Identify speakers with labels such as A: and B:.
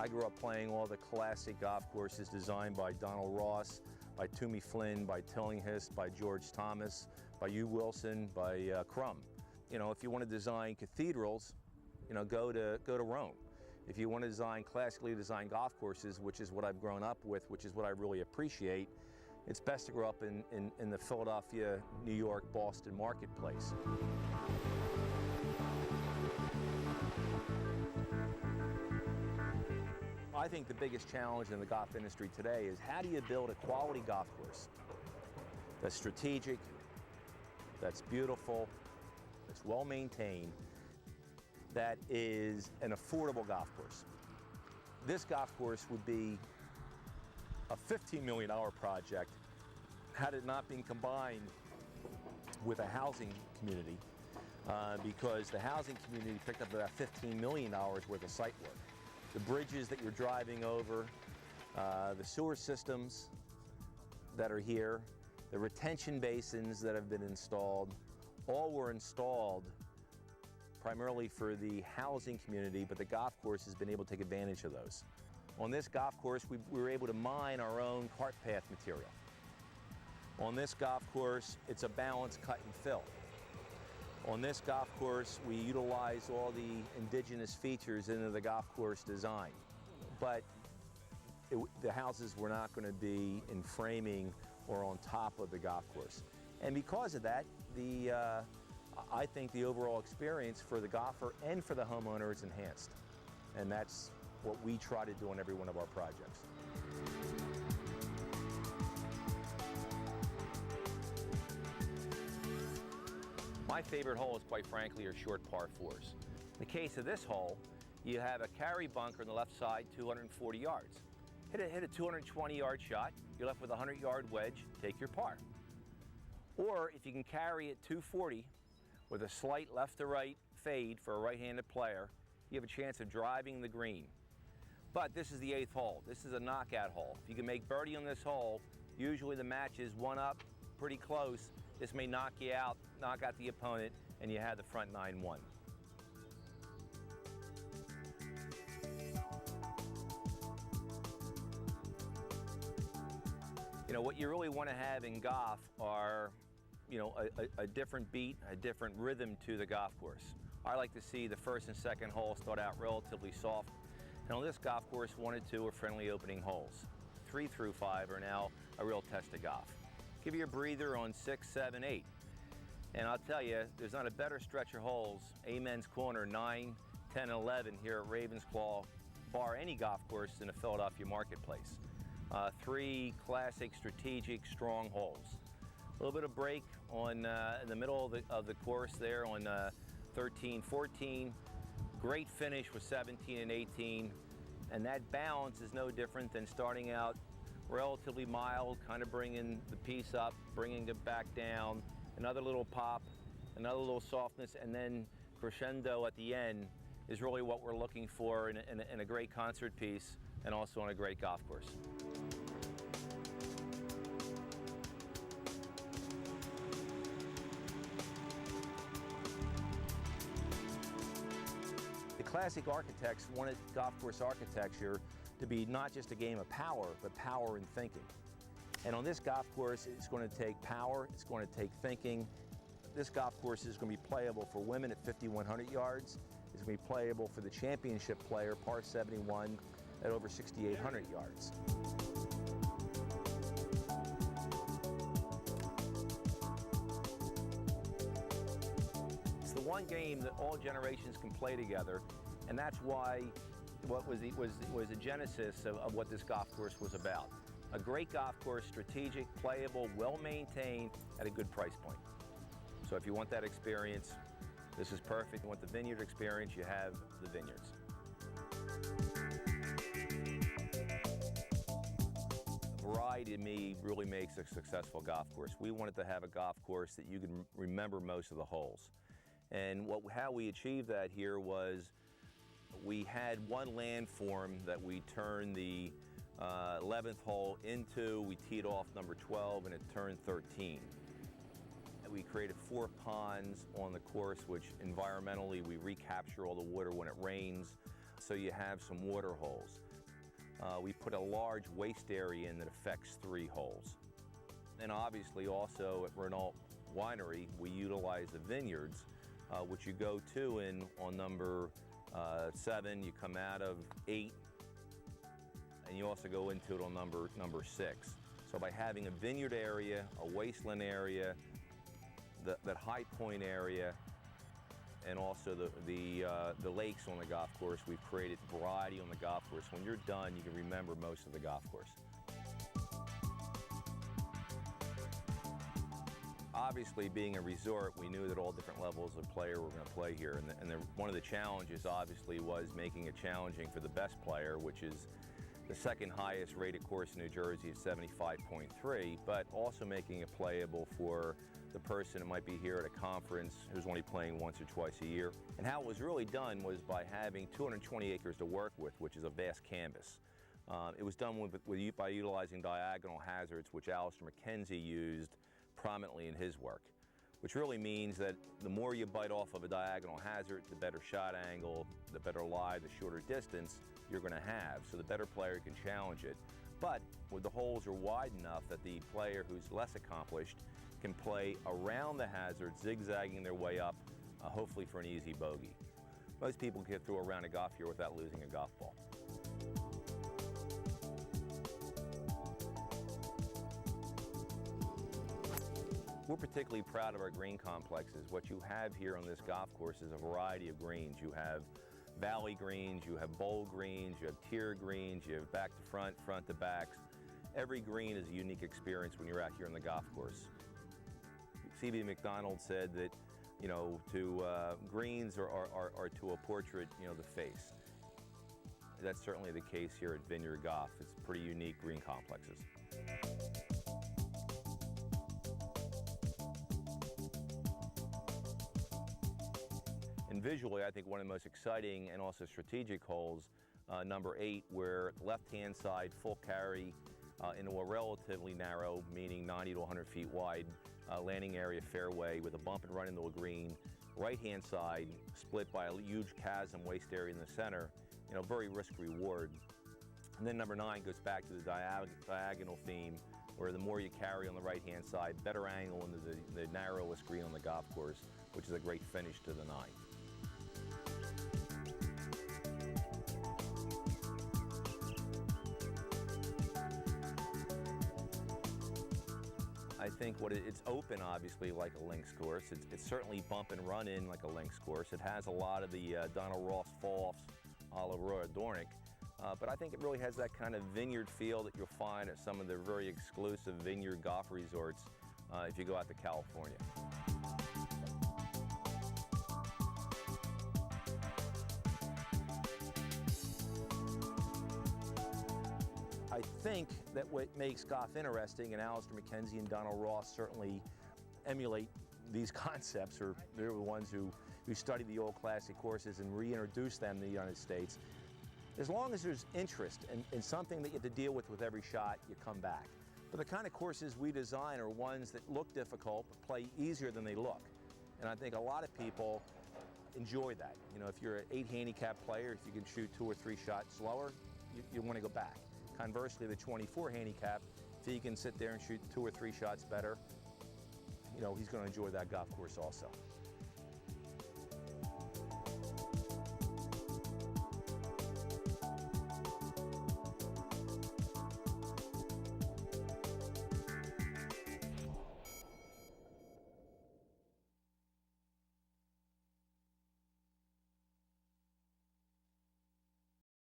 A: I grew up playing all the classic golf courses designed by Donald Ross, by Toomey Flynn, by Tillinghast, by George Thomas, by Hugh Wilson, by Crum. You know, if you want to design cathedrals, you know, go to Rome. If you want to design classically designed golf courses, which is what I've grown up with, which is what I really appreciate, it's best to grow up in the Philadelphia, New York, Boston marketplace. I think the biggest challenge in the golf industry today is how do you build a quality golf course that's strategic, that's beautiful, that's well maintained, that is an affordable golf course. This golf course would be a $15 million project had it not been combined with a housing community because the housing community picked up about $15 million worth of site work. The bridges that you're driving over, the sewer systems that are here, the retention basins that have been installed, all were installed primarily for the housing community, but the golf course has been able to take advantage of those. On this golf course, we were able to mine our own cart path material. On this golf course, it's a balanced cut and fill. On this golf course, we utilize all the indigenous features into the golf course design. But the houses were not going to be in framing or on top of the golf course. And because of that, I think the overall experience for the golfer and for the homeowner is enhanced. And that's what we try to do on every one of our projects. My favorite holes, quite frankly, are short par fours. In the case of this hole, you have a carry bunker on the left side, 240 yards. Hit a 220-yard shot, you're left with a 100-yard wedge, take your par. Or if you can carry it 240 with a slight left to right fade for a right-handed player, you have a chance of driving the green. But this is the 8th hole. This is a knockout hole. If you can make birdie on this hole, usually the match is one up, pretty close. This may knock you out, knock out the opponent, and you have the front 9-1. You know, what you really want to have in golf are, you know, a different beat, a different rhythm to the golf course. I like to see the first and second hole start out relatively soft. And on this golf course, 1 and 2 are friendly opening holes. 3 through 5 are now a real test of golf. Give you a breather on 6, 7, 8. And I'll tell you, there's not a better stretch of holes, Amen's Corner, 9, 10, and 11 here at Ravensclaw, bar any golf course in the Philadelphia marketplace. 3 classic, strategic, strong holes. A little bit of break on in the middle of the course there on 13, 14. Great finish with 17 and 18. And that balance is no different than starting out relatively mild, kind of bringing the piece up, bringing it back down, another little pop, another little softness, and then crescendo at the end is really what we're looking for in a great concert piece and also on a great golf course. The classic architects wanted golf course architecture to be not just a game of power, but power in thinking. And on this golf course, it's going to take power, it's going to take thinking. This golf course is going to be playable for women at 5,100 yards. It's going to be playable for the championship player, par 71, at over 6,800 yards. It's the one game that all generations can play together, and that's why what was the genesis of what this golf course was about. A great golf course, strategic, playable, well-maintained, at a good price point. So if you want that experience, this is perfect. You want the vineyard experience, you have the vineyards. Variety to me really makes a successful golf course. We wanted to have a golf course that you can remember most of the holes. And how we achieved that here was we had one landform that we turned the 11th hole into. We teed off number 12 and it turned 13. And we created 4 ponds on the course, which environmentally we recapture all the water when it rains, so you have some water holes. we put a large waste area in that affects 3 holes. And obviously also at Renault Winery, we utilize the vineyards, which you go to on number 7, you come out of 8, and you also go into it on number 6. So by having a vineyard area, a wasteland area, that high point area, and also the lakes on the golf course, we've created variety on the golf course. When you're done, you can remember most of the golf course. Obviously, being a resort, we knew that all different levels of player were going to play here, and one of the challenges obviously was making it challenging for the best player, which is the second highest rated course in New Jersey at 75.3, but also making it playable for the person that might be here at a conference who's only playing once or twice a year. And how it was really done was by having 220 acres to work with, which is a vast canvas. It was done by utilizing diagonal hazards, which Alistair McKenzie used prominently in his work, which really means that the more you bite off of a diagonal hazard, the better shot angle, the better lie, the shorter distance you're going to have, so the better player can challenge it. But the holes are wide enough that the player who's less accomplished can play around the hazard, zigzagging their way up, hopefully for an easy bogey. Most people can get through a round of golf here without losing a golf ball. We're particularly proud of our green complexes. What you have here on this golf course is a variety of greens. You have valley greens, you have bowl greens, you have tier greens, you have back to front, front to backs. Every green is a unique experience when you're out here on the golf course. C.B. McDonald said that, you know, greens are to a portrait, you know, the face. That's certainly the case here at Vineyard Golf. It's pretty unique green complexes. And visually, I think one of the most exciting and also strategic holes, number 8, where left-hand side full carry into a relatively narrow, meaning 90 to 100 feet wide, landing area fairway with a bump and run into a green. Right-hand side split by a huge chasm waste area in the center, you know, very risk-reward. And then number 9 goes back to the diagonal theme, where the more you carry on the right-hand side, better angle into the narrowest green on the golf course, which is a great finish to the 9. I think it's open, obviously, like a links course. It's certainly bump and run in like a links course. It has a lot of the Donald Ross fall-offs a la Roy Dornick, but I think it really has that kind of vineyard feel that you'll find at some of the very exclusive vineyard golf resorts if you go out to California. I think that what makes golf interesting, and Alistair McKenzie and Donald Ross certainly emulate these concepts, or they're the ones who study the old classic courses and reintroduce them to the United States. As long as there's interest in something that you have to deal with every shot, you come back. But the kind of courses we design are ones that look difficult but play easier than they look. And I think a lot of people enjoy that. You know, if you're an 8 handicap player, if you can shoot 2 or 3 shots slower, you want to go back. Conversely, the 24 handicap, if he can sit there and shoot 2 or 3 shots better, you know, he's going to enjoy that golf course also.